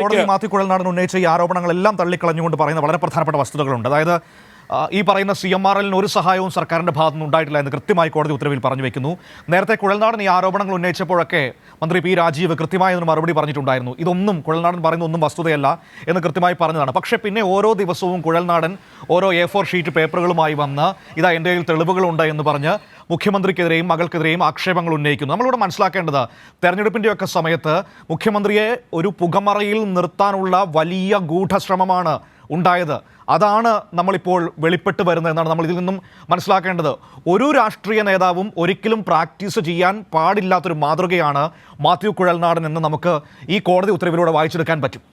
കോടതി മാത്യു കുഴൽനാടൻ ഉന്നയിച്ച ഈ ആരോപണങ്ങളെല്ലാം തള്ളിക്കളഞ്ഞുകൊണ്ട് പറയുന്ന വളരെ പ്രധാനപ്പെട്ട വസ്തുതകളുണ്ട്. അതായത് ഈ പറയുന്ന CMRL ഒരു സഹായവും സർക്കാരിൻ്റെ ഭാഗത്തുനിന്ന് ഉണ്ടായിട്ടില്ല എന്ന് കൃത്യമായി കോടതി ഉത്തരവിൽ പറഞ്ഞു വെക്കുന്നു. നേരത്തെ കുഴൽനാടൻ ഈ ആരോപണങ്ങൾ ഉന്നയിച്ചപ്പോഴൊക്കെ മന്ത്രി പി രാജീവ് കൃത്യമായി അതിന് മറുപടി പറഞ്ഞിട്ടുണ്ടായിരുന്നു. ഇതൊന്നും കുഴൽനാടൻ പറയുന്ന ഒന്നും വസ്തുതയല്ല എന്ന് കൃത്യമായി പറഞ്ഞതാണ്. പക്ഷേ പിന്നെ ഓരോ ദിവസവും കുഴൽനാടൻ ഓരോ A4 ഷീറ്റ് പേപ്പറുകളുമായി വന്ന് ഇതാ എൻ്റെ കയ്യിൽ തെളിവുകളുണ്ട് എന്ന് പറഞ്ഞ് മുഖ്യമന്ത്രിക്കെതിരെയും മകൾക്കെതിരെയും ആക്ഷേപങ്ങൾ ഉന്നയിക്കുന്നു. നമ്മളിവിടെ മനസ്സിലാക്കേണ്ടത് തെരഞ്ഞെടുപ്പിൻ്റെയൊക്കെ സമയത്ത് മുഖ്യമന്ത്രിയെ ഒരു പുകമറയിൽ നിർത്താനുള്ള വലിയ ഗൂഢശ്രമമാണ് ഉണ്ടായത്. അതാണ് നമ്മളിപ്പോൾ വെളിപ്പെട്ട് വരുന്നത് എന്നാണ് നമ്മൾ ഇതിൽ നിന്നും മനസ്സിലാക്കേണ്ടത്. ഒരു രാഷ്ട്രീയ നേതാവും ഒരിക്കലും പ്രാക്ടീസ് ചെയ്യാൻ പാടില്ലാത്തൊരു മാതൃകയാണ് മാത്യു കുഴൽനാടൻ എന്ന് നമുക്ക് ഈ കോടതി ഉത്തരവിലൂടെ വായിച്ചെടുക്കാൻ പറ്റും.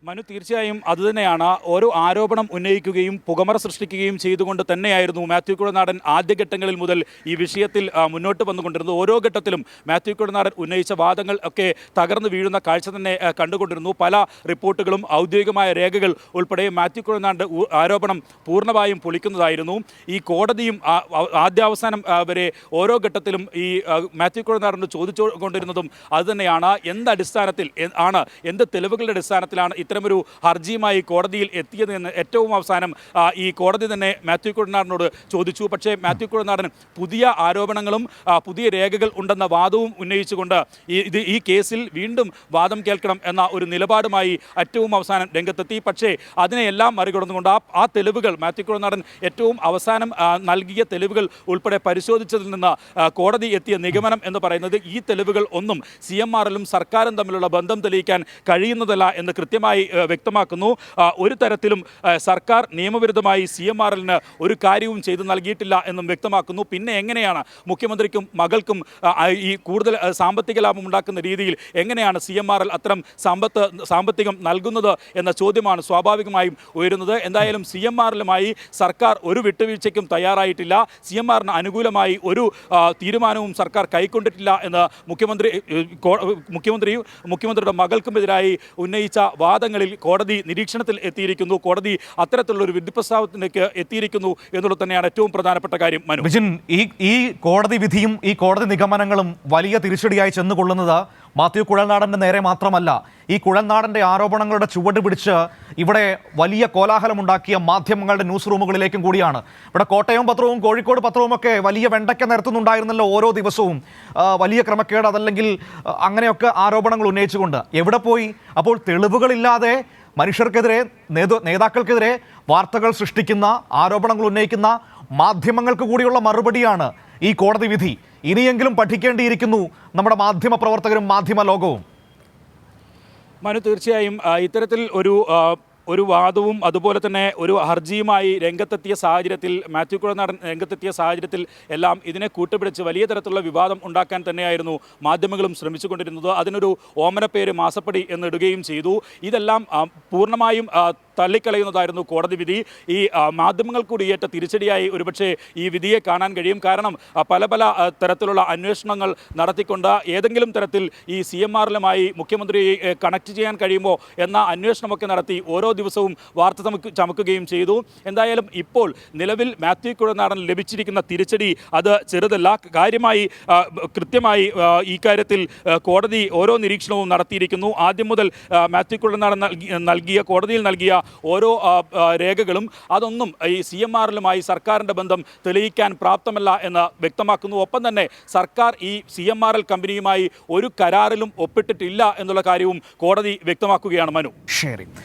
മനു, തീർച്ചയായും അതുതന്നെയാണ്. ഓരോ ആരോപണം ഉന്നയിക്കുകയും പുകമറ സൃഷ്ടിക്കുകയും ചെയ്തുകൊണ്ട് തന്നെയായിരുന്നു മാത്യു കുഴൽനാടൻ ആദ്യഘട്ടങ്ങളിൽ മുതൽ ഈ വിഷയത്തിൽ മുന്നോട്ട് വന്നുകൊണ്ടിരുന്നത്. ഓരോ ഘട്ടത്തിലും മാത്യു കുഴൽനാടൻ ഉന്നയിച്ച വാദങ്ങൾ ഒക്കെ തകർന്നു വീഴുന്ന കാഴ്ച തന്നെ കണ്ടുകൊണ്ടിരുന്നു. പല റിപ്പോർട്ടുകളും ഔദ്യോഗികമായ രേഖകൾ ഉൾപ്പെടെ മാത്യു കുഴൽനാടൻ്റെ ആരോപണം പൂർണ്ണമായും പൊളിക്കുന്നതായിരുന്നു. ഈ കോടതിയും ആദ്യാവസാനം വരെ ഓരോ ഘട്ടത്തിലും ഈ മാത്യു കുഴൽനാടനോട് ചോദിച്ചുകൊണ്ടിരുന്നതും അതുതന്നെയാണ്. എന്ത് തെളിവുകളുടെ അടിസ്ഥാനത്തിലാണ് ഇത്തരമൊരു ഹർജിയുമായി കോടതിയിൽ എത്തിയതെന്ന് ഏറ്റവും അവസാനം ഈ കോടതി തന്നെ മാത്യു കുഴൽനാടനോട് ചോദിച്ചു. പക്ഷേ മാത്യു കുഴൽനാടൻ പുതിയ ആരോപണങ്ങളും പുതിയ രേഖകൾ ഉണ്ടെന്ന വാദവും ഉന്നയിച്ചുകൊണ്ട് ഈ കേസിൽ വീണ്ടും വാദം കേൾക്കണം എന്ന ഒരു നിലപാടുമായി ഏറ്റവും അവസാനം രംഗത്തെത്തി. പക്ഷേ അതിനെയെല്ലാം മറികടന്നുകൊണ്ട് ആ തെളിവുകൾ മാത്യു കുഴൽനാടൻ ഏറ്റവും അവസാനം നൽകിയ തെളിവുകൾ ഉൾപ്പെടെ പരിശോധിച്ചതിൽ നിന്ന് കോടതി എത്തിയ നിഗമനം എന്ന് പറയുന്നത് ഈ തെളിവുകൾ ഒന്നും CMRലും സർക്കാരും തമ്മിലുള്ള ബന്ധം തെളിയിക്കാൻ കഴിയുന്നതല്ല എന്ന് കൃത്യമായി വ്യക്തമാക്കുന്നു. ഒരു തരത്തിലും സർക്കാർ നിയമവിരുദ്ധമായി CMRലിന് ഒരു കാര്യവും ചെയ്തു നൽകിയിട്ടില്ല എന്നും വ്യക്തമാക്കുന്നു. പിന്നെ എങ്ങനെയാണ് മുഖ്യമന്ത്രിക്കും മകൾക്കും ഈ കൂടുതൽ സാമ്പത്തിക ലാഭം ഉണ്ടാക്കുന്ന രീതിയിൽ എങ്ങനെയാണ് CMRL അത്തരം സാമ്പത്തികം നൽകുന്നത് എന്ന ചോദ്യമാണ് സ്വാഭാവികമായും ഉയരുന്നത്. എന്തായാലും CMRലുമായി സർക്കാർ ഒരു വിട്ടുവീഴ്ചയ്ക്കും തയ്യാറായിട്ടില്ല. CMRന് അനുകൂലമായി ഒരു തീരുമാനവും സർക്കാർ കൈക്കൊണ്ടിട്ടില്ല എന്ന് മുഖ്യമന്ത്രിയുടെ മകൾക്കുമെതിരായി ഉന്നയിച്ച വാദങ്ങളിൽ കോടതി നിരീക്ഷണത്തിൽ എത്തിയിരിക്കുന്നു. കോടതി അത്തരത്തിലുള്ള ഒരു വിധിപ്രസ്താവത്തിലേക്ക് എത്തിയിരിക്കുന്നു എന്നുള്ളത് തന്നെയാണ് ഏറ്റവും പ്രധാനപ്പെട്ട കാര്യം. മനു, ഈ കോടതി വിധിയും ഈ കോടതി നിഗമനങ്ങളും വലിയ തിരിച്ചടിയായി ചെന്നുകൊള്ളുന്നത് മാത്യു കുഴൽനാടൻ്റെ നേരെ മാത്രമല്ല, ഈ കുഴൽനാടൻ്റെ ആരോപണങ്ങളുടെ ചുവട് പിടിച്ച് ഇവിടെ വലിയ കോലാഹലമുണ്ടാക്കിയ മാധ്യമങ്ങളുടെ ന്യൂസ് റൂമുകളിലേക്കും കൂടിയാണ്. ഇവിടെ കോട്ടയം പത്രവും കോഴിക്കോട് പത്രവും ഒക്കെ വലിയ വെണ്ടയ്ക്ക നിരത്തുന്നുണ്ടായിരുന്നല്ലോ ഓരോ ദിവസവും, വലിയ ക്രമക്കേട് അതല്ലെങ്കിൽ അങ്ങനെയൊക്കെ ആരോപണങ്ങൾ ഉന്നയിച്ചുകൊണ്ട്. എവിടെ പോയി? അപ്പോൾ തെളിവുകളില്ലാതെ മനുഷ്യർക്കെതിരെ നേതാക്കൾക്കെതിരെ വാർത്തകൾ സൃഷ്ടിക്കുന്ന, ആരോപണങ്ങൾ ഉന്നയിക്കുന്ന മാധ്യമങ്ങൾക്ക് കൂടിയുള്ള മറുപടിയാണ് ഈ കോടതി വിധി. ഇനിയെങ്കിലും പഠിക്കേണ്ടിയിരിക്കുന്നു നമ്മുടെ മാധ്യമ പ്രവർത്തകരും മാധ്യമ ലോകവും. മനു, തീർച്ചയായും ഇത്തരത്തിൽ ഒരു വാദവും അതുപോലെ തന്നെ ഒരു ഹർജിയുമായി രംഗത്തെത്തിയ സാഹചര്യത്തിൽ, മാത്യു കുഴൽനാടൻ രംഗത്തെത്തിയ സാഹചര്യത്തിൽ എല്ലാം ഇതിനെ കൂട്ടുപിടിച്ച് വലിയ തരത്തിലുള്ള വിവാദം ഉണ്ടാക്കാൻ തന്നെയായിരുന്നു മാധ്യമങ്ങളും ശ്രമിച്ചുകൊണ്ടിരുന്നത്. അതിനൊരു ഓമനപ്പേര് മാസപ്പടി എന്നിടുകയും ചെയ്തു. ഇതെല്ലാം പൂർണ്ണമായും തള്ളിക്കളയുന്നതായിരുന്നു കോടതി വിധി. ഈ മാധ്യമങ്ങൾ കൂടി ഏറ്റ തിരിച്ചടിയായി ഒരുപക്ഷെ ഈ വിധിയെ കാണാൻ കഴിയും. കാരണം പല തരത്തിലുള്ള അന്വേഷണങ്ങൾ നടത്തിക്കൊണ്ട് ഏതെങ്കിലും തരത്തിൽ ഈ CMRലുമായി മുഖ്യമന്ത്രിയെ കണക്ട് ചെയ്യാൻ കഴിയുമോ എന്ന അന്വേഷണമൊക്കെ നടത്തി ഓരോ ദിവസവും വാർത്ത ചമക്കുകയും ചെയ്തു. എന്തായാലും ഇപ്പോൾ നിലവിൽ മാത്യു കുഴൽനാടൻ ലഭിച്ചിരിക്കുന്ന തിരിച്ചടി അത് ചെറുതല്ല. കൃത്യമായി ഈ കാര്യത്തിൽ കോടതി ഓരോ നിരീക്ഷണവും നടത്തിയിരിക്കുന്നു. ആദ്യം മുതൽ മാത്യു കുഴൽനാടൻ കോടതിയിൽ നൽകിയ ഓരോ രേഖകളും അതൊന്നും ഈ CMRലുമായി സർക്കാരിൻ്റെ ബന്ധം തെളിയിക്കാൻ പ്രാപ്തമല്ല എന്ന് വ്യക്തമാക്കുന്നു. ഒപ്പം തന്നെ സർക്കാർ ഈ CMRL കമ്പനിയുമായി ഒരു കരാറിലും ഒപ്പിട്ടിട്ടില്ല എന്നുള്ള കാര്യവും കോടതി വ്യക്തമാക്കുകയാണ്. മനു, ശരി.